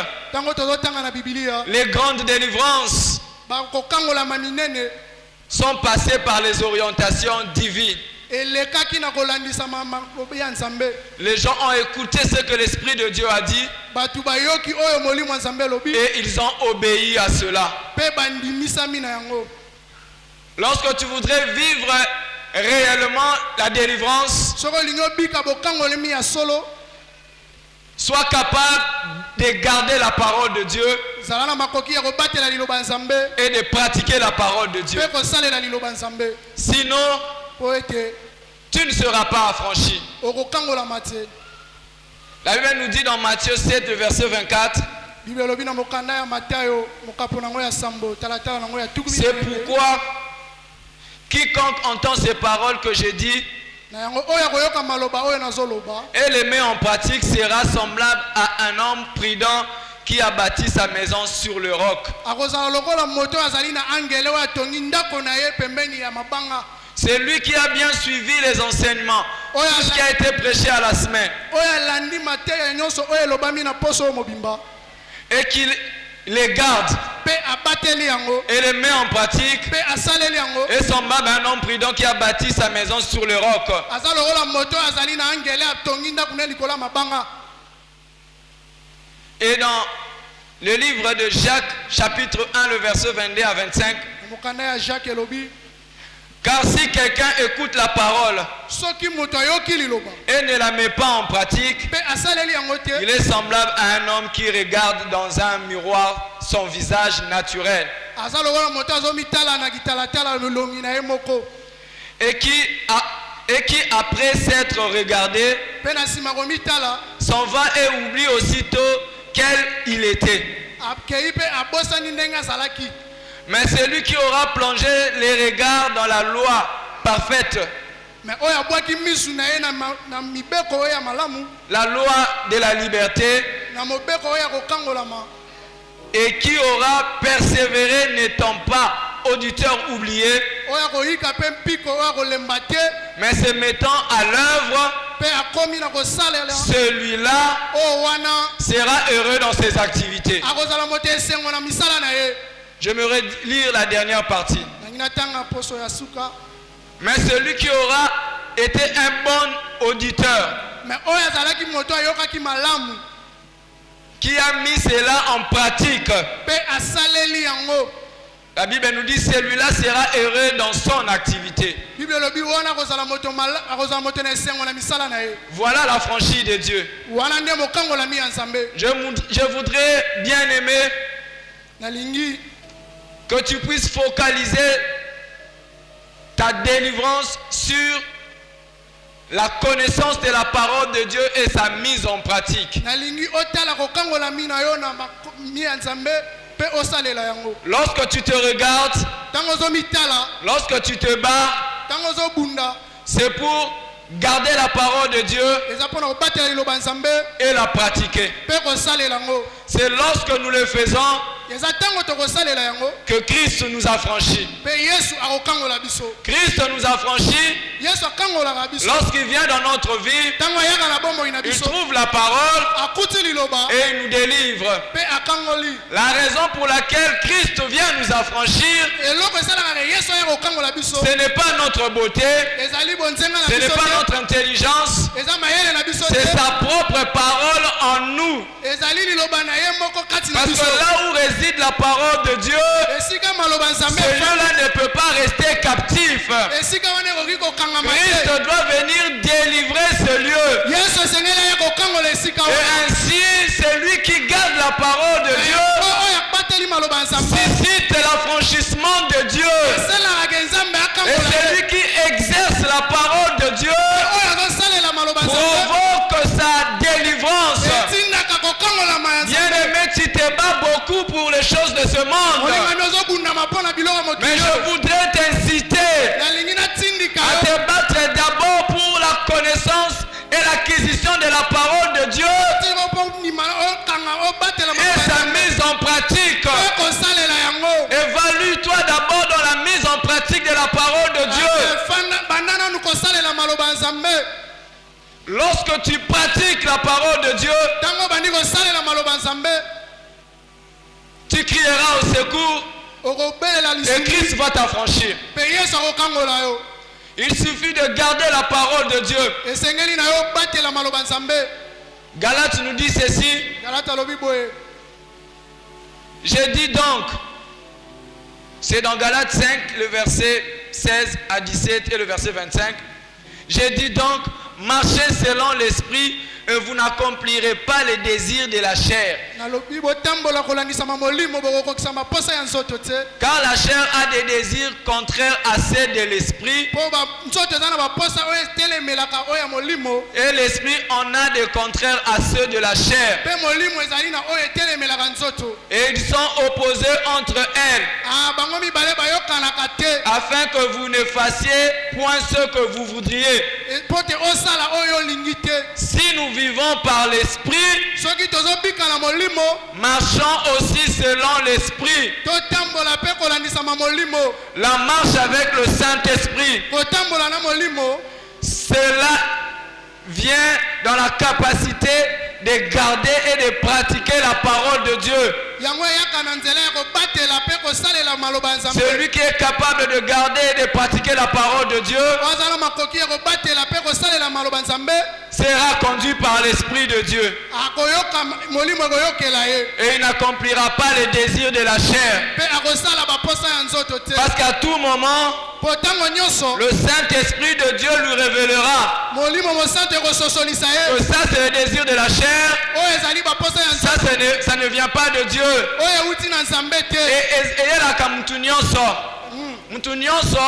les grandes délivrances sont passées par les orientations divines. elekaki na kolandisa maloba ya Nzambe. Les gens ont écouté ce que l'Esprit de Dieu a dit Batu bayoki oyo molimo ya Nzambe lobi et ils ont obéi à cela. pe bandimisami na yango. Lorsque tu voudrais vivre réellement la délivrance, Soko lingo bika bokangolemi ya solo, sois capable de garder la parole de Dieu zala na makoki ya kobatela liloba ya Nzambe et de pratiquer la parole de Dieu. pe kosalela liloba ya Nzambe Sinon, po ete tu ne seras pas affranchi. okokangolama te. La Bible nous dit dans Matthieu 7, le verset 24, Bible elobi na mokanda ya Matayo mokapo nango ya sambo talatala nango ya tukumi. c'est pourquoi quiconque entend ces paroles que j'ai dit na yango oyo koyoka maloba oyo nazoloba et les met en pratique sera semblable à un homme prudent qui a bâti sa maison sur le roc. akozala lokola moto azali na angele oyo atongi ndako na ye pembeni ya mabanga. C'est lui qui a bien suivi les enseignements, tout ce qui a été prêché à la semaine, oyo alandi mateya nyonso oyo elobami na poso oyo mobimba et qui les garde pe abateli yango et les met en pratique, pe asaleli yango. et semblable à un homme prudent qui a bâti sa maison sur le roc. aza lokola moto oyo azali na angele atongi ndako na likolo ya mabanga. Et dans le livre de Jacques, chapitre 1, le verset 22 à 25, na mokanda ya Jacques elobi car si quelqu'un écoute la parole soki moto ayoki liloba et ne la met pas en pratique, pe asaleli yango te il est semblable à un homme qui regarde dans un miroir son visage naturel aza lokola moto azomitala na kitalatala lolongi na ye moko et qui après s'être regardé, pe na nsima komitala s'en va et oublie aussitôt quel il était. akei pe abosani ndenge azalaki. Mais celui qui aura plongé les regards dans la loi parfaite, me oyo abwaki misu na ye na mibeko oyo ya malamu, la loi de la liberté, na mobeko oyo ya kokangolama, et qui aura persévéré n'étant pas auditeur oublié, oyo akoyika pe mpiko oyo akolemba te mais se mettant à l'œuvre, pe akomi na kosalela, celui-là oyo wana sera heureux dans ses activités. akozala moto esengo na misala na ye. J'aimerais lire la dernière partie. nangi natanga poso ya suka. Mais celui qui aura été un bon auditeur, me oyo azalaki moto ayokaki malamu qui a mis cela en pratique, pe asaleli yango, la Bible nous dit celui-là sera heureux dans son activité. Bible elobi wana akozala moto na esengo na misala na ye. Voilà la franchise de Dieu. wana nde mokangolami ya Nzambe. Je voudrais bien aimer nalingi que tu puisses focaliser ta délivrance sur la connaissance de la parole de Dieu et sa mise en pratique. nalingi otala kokangolami na yo na makomi ya Nzambe pe osalela yango. Lorsque tu te regardes, Tango ozomitala, lorsque tu te bats, tango ozobunda, c'est pour garder la parole de Dieu eza mpona kobatela liloba ya Nzambe et la pratiquer. pe kosalela yango. C'est lorsque nous le faisons eza ntango tokosalela yango que Christ nous a franchis. pe Yesu akokangola biso. Christ nous a franchis Yesu akangolaka biso lorsqu'il vient dans notre vie, ntango ayaka na bomoi na il biso, trouve la parole akuti liloba et il nous délivre. pe akangoli. La raison pour laquelle Christ vient nous affranchir, eloko esalaka Yesu aya kokangola biso ce n'est pas notre beauté, ezali bonzenga na ce n'est biso pas te, notre intelligence, eza mayele na biso c'est te, sa propre parole en nous. ezali liloba na ye moko kati na Parce biso. que là où réside la parole de Dieu, esika maloba ya Nzambe celui-là ne peut pas rester captif. esika wana ekoki kokangama Christ te. doit venir délivrer ce lieu. Yesu esengeli aya kokangola esika Et wana. ainsi, c'est lui qui garde la parole de Dieu, oyo abateli maloba ya Nzambe suscite l'affranchissement de Dieu. asalaka Nzambe Et akangola c'est ye. lui qui exerce la parole de Dieu, oyo azosalela maloba ya Nzambe provoque sa délivrance. etindaka kokangolama ya Nzambe. Bien-aimé, tu te bats beaucoup pour les choses de ce monde. olingami ozobundama mpona biloko Mais mokili je oyo. voudrais t'inciter nalingi natindika à yo te battre d'abord pour la connaissance et l'acquisition de la parole de Dieu tiko mpo ndima okanga obatela et sa maloba mise en pratique. pe kosalela yango. Évalue-toi d'abord dans la mise en pratique de la parole de Dieu. banda nanu kosalela maloba ya Nzambe. Lorsque tu pratiques la parole de Dieu, ntango bandi kosalela maloba ya Nzambe tu crieras au secours okobelela et lisumu Christ va t'affranchir. pe Yesu akokangola yo. Il suffit de garder la parole de Dieu. esengeli na yo batela maloba nzambe. Galates nous dit ceci. Galate alobi boye. J'ai dit donc, c'est dans Galates 5, le verset 16 à 17 et le verset 25. J'ai dit donc, marchez selon l'esprit et vous n'accomplirez pas les désirs de la chair. Car la chair a des désirs contraires à ceux de l'esprit. Et l'esprit en a des contraires à ceux de la chair. Et ils sont opposés entre elles. Afin que vous ne fassiez point ce que vous voudriez. Si nous vivons par l'esprit, marchons aussi selon l'esprit. La marche avec le Saint-Esprit, cela vient dans la capacité de garder et de pratiquer la parole de Dieu. Celui qui est capable de garder et de pratiquer la parole de Dieu sera conduit par l'Esprit de Dieu. Et il n'accomplira pas les désirs de la chair. Parce qu'à tout moment, le Saint-Esprit de Dieu lui révélera que ça c'est le désir de la chair, ça ne vient pas de Dieu. Et mutu nyonso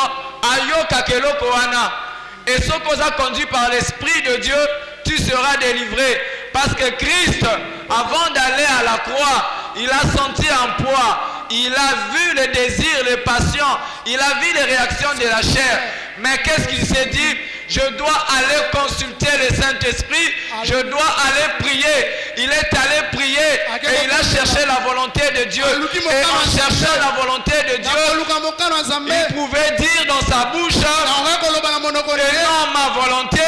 ayoka keloko wana. Et ce qu'on a conduit par l'Esprit de Dieu, tu seras délivré. Parce que Christ, avant d'aller à la croix, il a senti un poids. Il a vu les désirs, les passions. Il a vu les réactions de la chair. Mais qu'est-ce qu'il s'est dit? Je dois aller consulter le Saint-Esprit. Je dois aller prier. Il est allé prier et il a cherché la volonté de Dieu. Et en cherchant la volonté de Dieu, il pouvait dire dans sa bouche, et non ma volonté,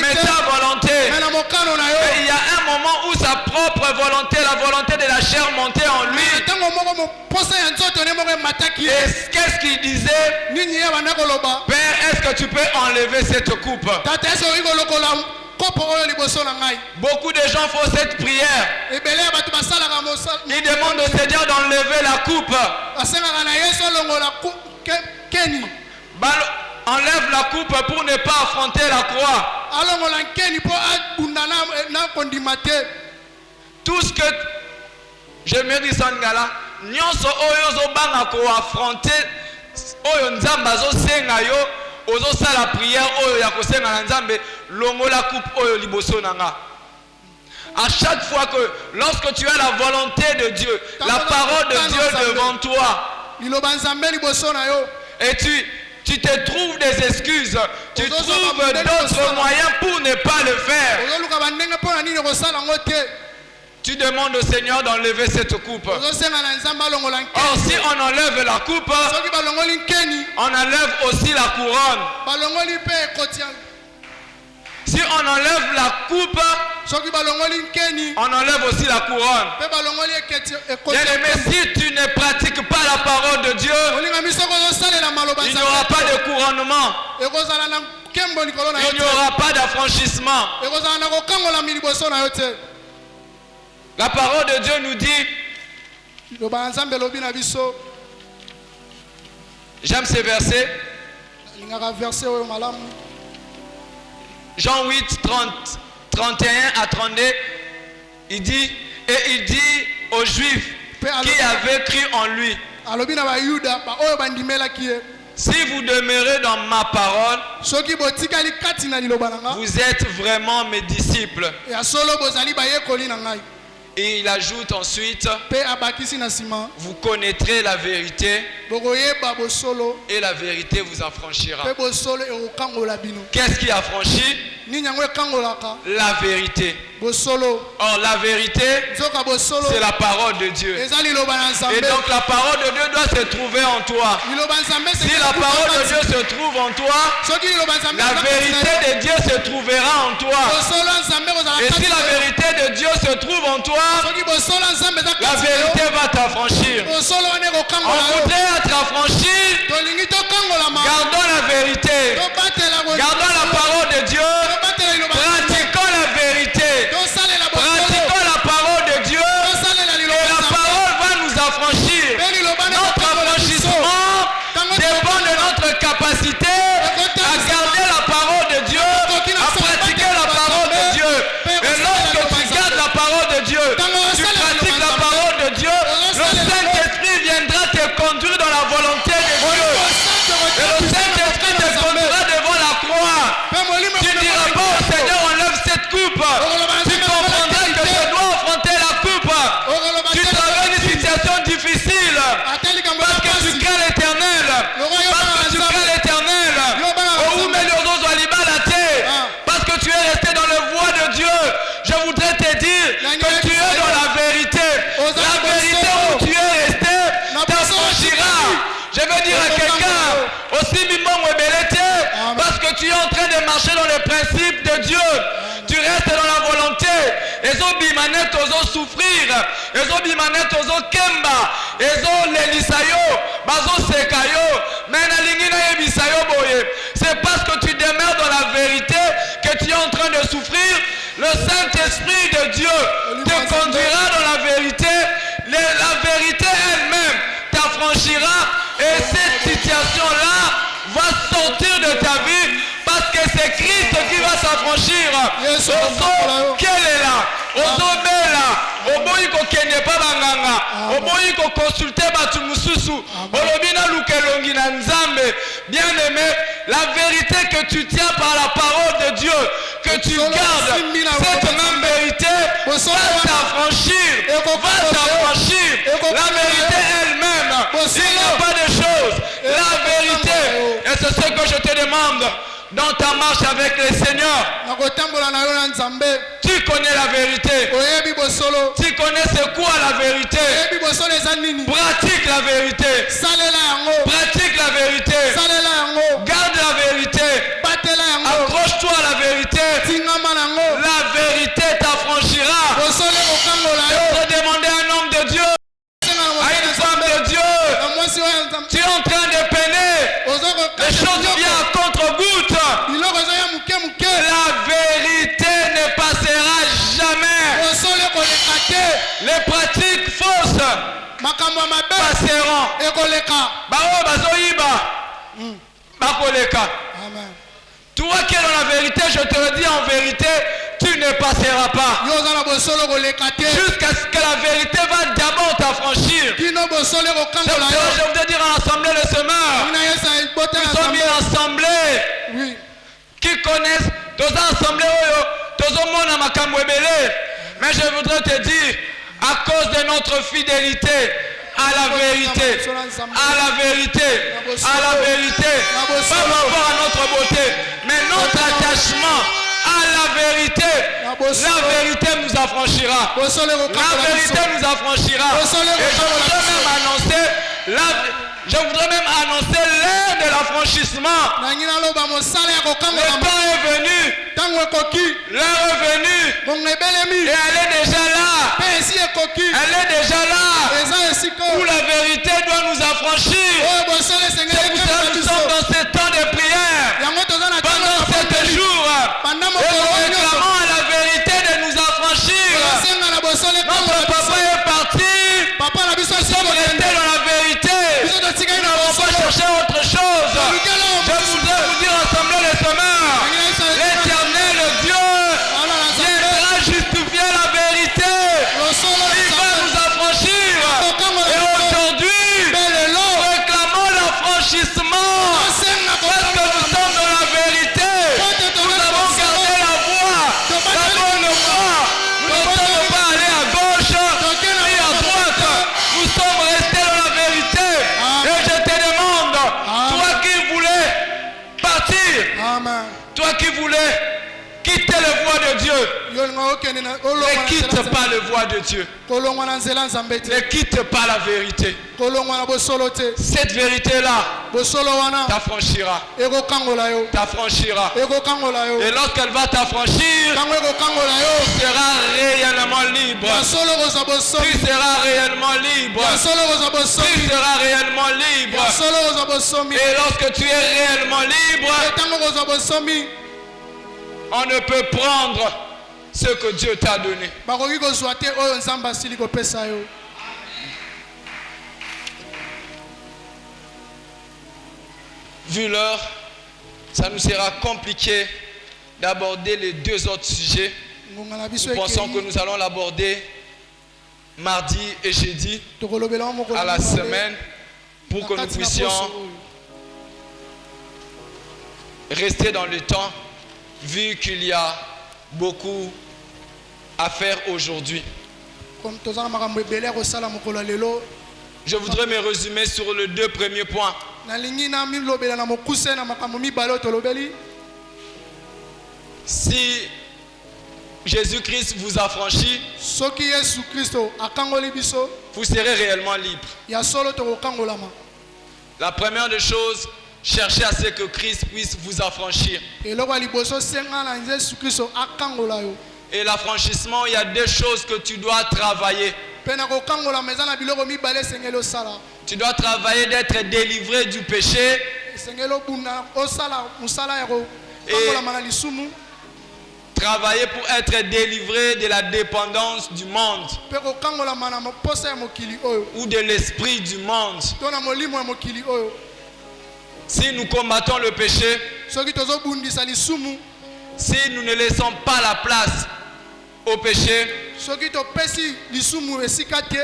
mais ta volonté. Et il y a un moment où sa propre volonté, la volonté de la chair montait en lui. Et qu'est-ce qu'il disait? Père, est-ce que tu peux enlever cette coupe? Beaucoup de gens font cette prière. Ils demandent au Seigneur d'enlever la coupe. Enlève la coupe pour ne pas affronter la croix. Tout ce que je me dis Sangala, nyonso oyo zo banga ko affronter oyo nzamba zo senga yo ozo sala prière oyo ya ko senga na nzambe longola coupe oyo liboso nanga. À chaque fois que lorsque tu as la volonté de Dieu, la parole de Dieu devant toi, et tu te trouves des excuses, tu trouves d'autres moyens pour ne pas le faire. Tu demandes au Seigneur d'enlever cette coupe. Or, si on enlève la coupe, on enlève aussi la couronne. Si on enlève la coupe, on enlève aussi la couronne. Bien-aimé, si tu ne pratiques pas la parole de Dieu, il n'y aura pas de couronnement. Il n'y aura pas d'affranchissement. La parole de Dieu nous dit, j'aime ces versets, Jean 8, 31 à 32, il dit aux Juifs qui avaient cru en lui, si vous demeurez dans ma parole, vous êtes vraiment mes disciples. Et il ajoute ensuite, vous connaîtrez la vérité et la vérité vous affranchira. Qu'est-ce qui affranchit? La vérité. Or la vérité, c'est la parole de Dieu. Et donc la parole de Dieu doit se trouver en toi. Si la parole de Dieu se trouve en toi, la vérité de Dieu se trouvera en toi. Et si la vérité de Dieu se trouve en toi, la vérité va t'affranchir. On voudrait être affranchi. Gardons la vérité. Je veux dire à quelqu'un, aussi Bimbongo et Belete, parce que tu es en train de marcher dans les principes de Dieu. Tu restes dans la volonté. Ezo bimanet ozo souffrir. Ezo bimanet ozo kemba. Ezo lelisayo. Bazo sekayo. Menalingina yebisayo boye. C'est parce que tu demeures dans la vérité que tu es en train de souffrir. Le Saint-Esprit de Dieu te conduira dans la vérité. La vérité elle-même t'affranchira. Et cette situation-là va sortir de ta vie. Parce que c'est Christ qui va s'affranchir. Ozo quel est là? Ozo bela. Oboyi ko kende pa banganga. Oboyi ko consulter batu mususu. Olobina lukelongi na nzambe. Bien aimé, la vérité que tu tiens par la parole de Dieu, que tu gardes, cette même vérité va t'affranchir. Va t'affranchir. La vérité elle-même. Il n'y a pas de chose. La vérité. Et c'est ce que je te demande. Dans ta marche avec le Seigneur, tu connais la vérité. Tu connais c'est quoi la vérité. Pratique la vérité. Pratique la vérité. Garde la vérité. Accroche-toi à la vérité. La vérité t'affranchira. Il faut demander à un homme de Dieu, à une femme de Dieu. Tu es en train de peiner. Les choses viennent à contre-goutte. La vérité ne passera jamais. Les pratiques fausses passeront. Toi qui es dans la vérité, je te le dis en vérité, tu ne passeras pas. Jusqu'à ce que la vérité va d'abord t'affranchir. Je voudrais dire à l'assemblée de semeurs, nous sommes une assemblée qui connaissent, tous assemblées, tous au monde à Makambo Ebele. Mais je voudrais te dire, à cause de notre fidélité à la vérité, à la vérité, à la vérité, pas par rapport à notre beauté, mais notre attachement à la vérité nous affranchira. La vérité nous affranchira. Et je voudrais même annoncer l'heure de l'affranchissement. Le temps est venu. L'heure est venue. Et elle est déjà là. Elle est déjà là. Où la vérité doit nous affranchir. C'est pour ça que nous sommes dans ce temps de prière. Pendant 7 jours. Et nous réclamons à la vérité de nous affranchir. Notre papa est parti. Nous sommes restés dans la vérité. Nous n'avons pas cherché autre chose. Je voudrais vous dire, assemblée les semeurs, l'Éternel Dieu viendra justifier la vérité. Il va nous affranchir. Et aujourd'hui, nous réclamons l'affranchissement. Parce que nous sommes dans la vérité. Nous avons gardé la voie, la bonne voie. Nous ne sommes pas allés à gauche ni à droite. Nous sommes restés dans la vérité. Et je te demande, toi qui voulais partir, toi qui voulais quitter le voie de Dieu, ne quitte pas le voie de Dieu. Ne quitte pas la vérité. Cette vérité-là t'affranchira. T'affranchira. Et lorsqu'elle va t'affranchir, tu seras réellement libre. Tu seras réellement libre. Tu seras réellement libre. Et lorsque tu es réellement libre, on ne peut prendre ce que Dieu t'a donné. Vu l'heure, ça nous sera compliqué d'aborder les deux autres sujets. Nous pensons que nous allons l'aborder mardi et jeudi à la semaine pour que nous puissions rester dans le temps, vu qu'il y a beaucoup à faire aujourd'hui. Je voudrais me résumer sur les deux premiers points. Si Jésus-Christ vous affranchit, vous serez réellement libre. La première des choses, cherchez à ce que Christ puisse vous affranchir. eloko ya liboso senga na nzambe Yesu Kristo akangola yo Et l'affranchissement, il y a deux choses que tu dois travailler. mpe na kokangola meza na biloko mibale esengeli osala Tu dois travailler d'être délivré du péché esengeli obunda osala mosala ya kokangolama na lisumu travailler pour être délivré de la dépendance du monde mpe kokangolama na posa ya mokili oyo ou de l'esprit du monde. to na molimo ya mokili oyo Si nous combattons le péché, soki tozobundisa lisumu si nous ne laissons pas la place au péché, soki topesi lisumu esika te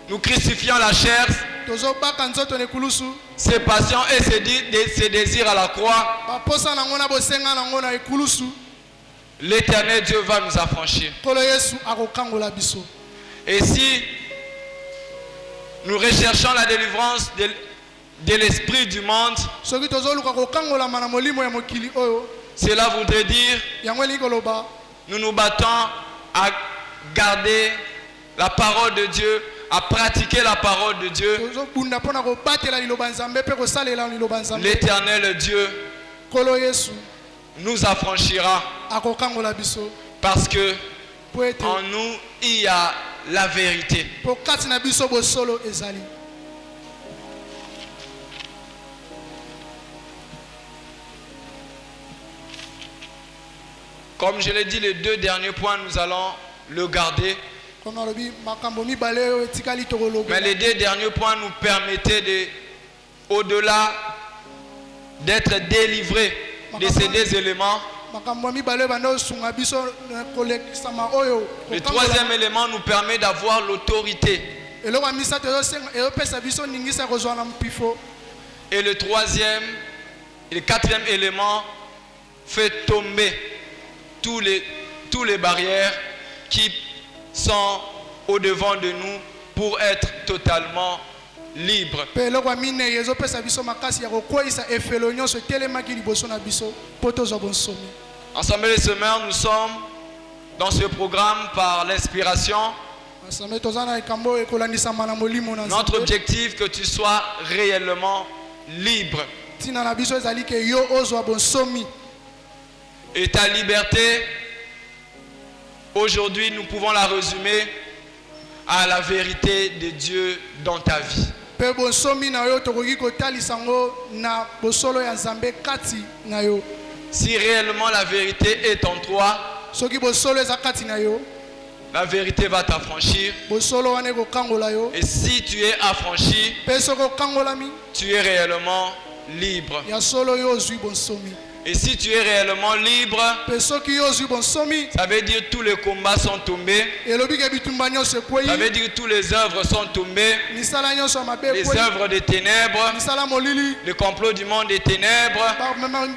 nous crucifions la chair, tozobaka nzoto na ekulusu ses passions et ses désirs à la croix. baposa nango na bosenga nango na ekulusu L'Éternel Dieu va nous affranchir. nkolo yesu akokangola biso Et si nous recherchons la délivrance de l'esprit du monde, soki tozoluka kokangolama na molimo ya mokili oyo cela voudrait dire yango elingi koloba nous nous battons à garder la parole de Dieu, à pratiquer la parole de Dieu. tozobunda mpo na kobatela liloba nzambe mpe kosalela liloba nzambe L'Éternel Dieu nkolo yesu nous affranchira akokangola biso parce que mpo ete en nous il y a la vérité. mpo kati na biso bosolo ezali Comme je l'ai dit, les deux derniers points, nous allons le garder. kono alobi makambo mibale oyo etikali Mais tokoloba les deux derniers points nous permettaient de, au-delà d'être délivrés de ces deux éléments. makambo mibale oyo banda osunga biso na kolekisama oyo Le troisième élément nous permet d'avoir l'autorité. eloko ya misato ezopesa biso ningisa kozwa na mpifo Et le troisième, et le quatrième élément fait tomber tous les barrières qui sont au-devant de nous pour être totalement libres. mpe eloko ya minei ezopesa biso makasi ya kokweyisa efelo nyonso etelemaki liboso na biso mpo tozwa bonsomi Ensemble les semaines, nous sommes dans ce programme par l'inspiration. basame toza na likambo oyo ekolandisama na molimo na Notre nzambe objectif que tu sois réellement libre. ntina na biso ezali ke yo ozwa bonsomi Et ta liberté, aujourd'hui, nous pouvons la résumer à la vérité de Dieu dans ta vie. mpe bonsomi na yo tokoki kotalisa yango na bosolo ya nzambe kati na yo Si réellement la vérité est en toi, soki bosolo eza kati na yo la vérité va t'affranchir. bosolo wana ekokangola yo Et si tu es affranchi, mpe soki okangolami tu es réellement libre. ya solo yo ozwi bonsomi Et si tu es réellement libre, mpe soki yo ozwi bonsomi ça veut dire tous les combats sont tombés. elobi ke bitumba nyonso ekwei Ça veut dire toutes les œuvres sont tombées. misala nyonso ya mabe Les ekwei œuvres des ténèbres, misala molili le complot du monde des ténèbres.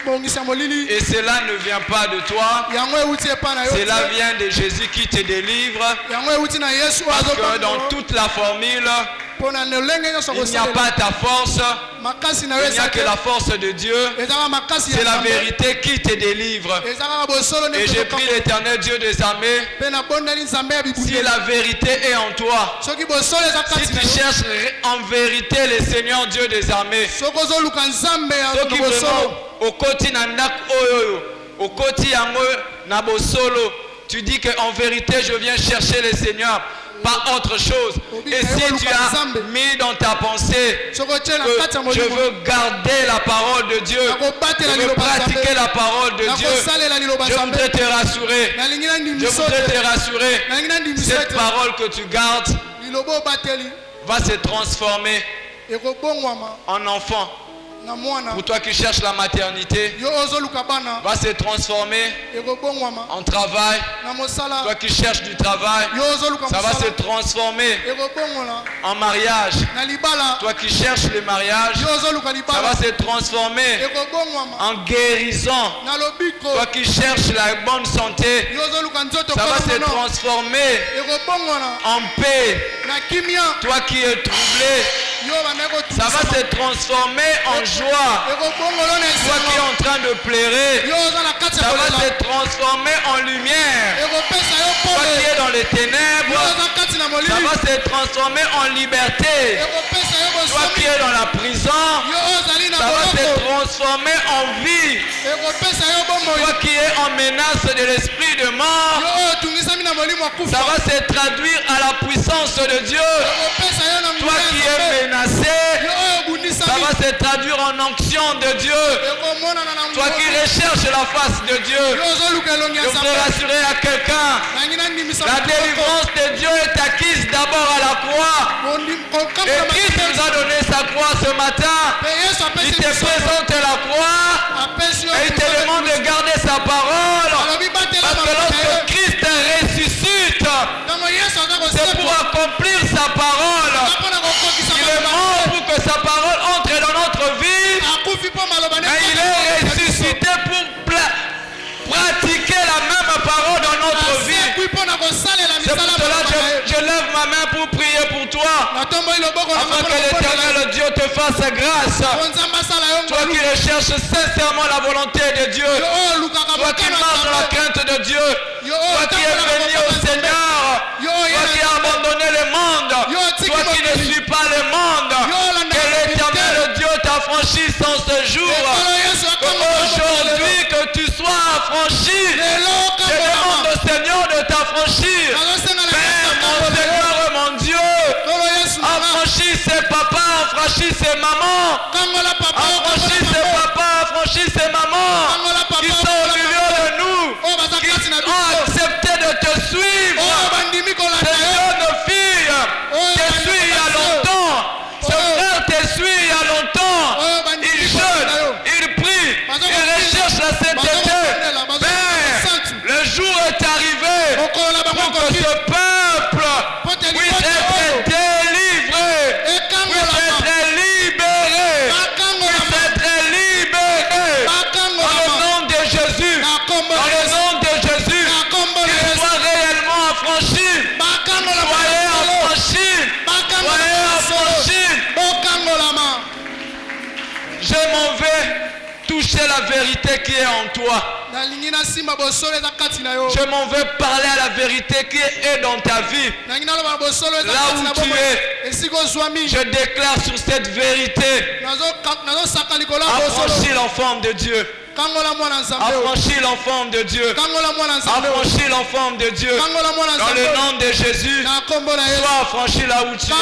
bongisi ya molili Et cela ne vient pas de toi. yango euti epai na yo Cela te. vient de Jésus qui te délivre. yango euti na yesu oyo Parce que dans azokangola toute la formule, mpo na lolenge nyonso il n'y a kosalela pas ta force. makasi na yo Il n'y a eza que te la force de Dieu. ezaka makasi ya C'est la nzambe vérité qui te délivre. eza kaka bosolo Et j'ai pris l'Éternel Dieu des armées. mpe nabondeli nzambe ya Si bibundeli la vérité est en toi, soki bosolo eza si kati na tu yo cherches en vérité le Seigneur Dieu des armées, soki ozoluka nzambe ya soki bosolo vraiment okoti na ndako oyo okoti yango na bosolo, tu dis que en vérité je viens chercher le Seigneur, pas autre chose. Et si tu as mis dans ta pensée soki otie na que kati ya je molimo veux garder la parole de Dieu, nakobatela je veux liloba pratiquer nzambe la parole de Dieu, nakosalela liloba je nzambe voudrais te rassurer. nalingi Je nandimiso voudrais te te rassurer. nalingi nandimiso Cette ete parole que tu gardes liloba obateli va se transformer ekobongwama en enfant. na mwana Pour toi qui cherches la maternité, yo ozoluka bana va se transformer ekobongwama en travail. na mosala Toi qui cherches du travail, yo ozoluka ça va se mosala transformer ekobongola en mariage. na libala Toi qui cherches le mariage, yo ozoluka ça libala va se transformer ekobongwama en guérison. na lobiko Toi qui cherches la bonne santé, yo ozoluka nzoto ça va se kolomono transformer ekobongwana en paix. na kimia Toi qui es troublé, yo bandeko ça va se transformer en joie. ekobongolo na Toi qui es esengo en train de pleurer, yo oza na kati ça ya va kolela se transformer en lumière. ekopesa yo Toi qui es dans les ténèbres, ça va se transformer en liberté. Toi qui es dans la prison, ça va se transformer en vie. Toi qui es en menace de l'esprit de mort, ça va se traduire à la puissance de Dieu. Toi qui es menacé, ça va se traduire en onction de Dieu. Toi qui recherches la face de Dieu, je voudrais rassurer à quelqu'un, la délivrance de Dieu est acquise d'abord à la croix. Et Christ nous a donné sa croix ce matin. Il te présente la croix et il te demande de garder sa parole. Parce que lorsque Christ ressuscite, c'est pour accomplir sa parole. Il est mort pour que sa parole entre dans notre vie. Et il est ressuscité pour pratiquer la même parole dans notre vie. C'est pour cela que je lève ma main pour prier pour toi. Afin que l'Éternel Dieu te fasse grâce. Toi qui recherches sincèrement la volonté de Dieu. Toi qui marches dans la crainte de Dieu. Toi qui es venu au Seigneur. Toi qui as abandonné le monde. Toi qui ne suis pas le monde. Que l'Éternel Dieu t'affranchisse en ce jour. Aujourd'hui que tu sois affranchi. Je demande au Seigneur de t'affranchir. Père, mon Seigneur, mon Dieu. Affranchis ces papas, affranchis ces mamans. Affranchis ces papas, affranchis ces mamans. Qui sont au milieu de nous. Qui ont accepté de te suivre. Ces jeunes filles te suivent il y a longtemps. Ce frère te suit il y a longtemps. Il jeûne, il prie, il recherche la sainteté. Père, le jour est arrivé pour que ce peuple puisse être délivré, puisse être libéré, puisse être libéré. Dans le nom de Jésus, dans le nom de Jésus, qu'il soit réellement affranchi. Soyez affranchis, soyez affranchis. Je m'en vais toucher la vérité qui est en toi. Je m'en vais parler à la vérité qui est dans ta vie. Là où tu es, je déclare sur cette vérité. Affranchis l'enfant de Dieu. Affranchis l'enfant de Dieu. Affranchis l'enfant de Dieu. Dans le nom de Jésus, sois affranchi là où tu es.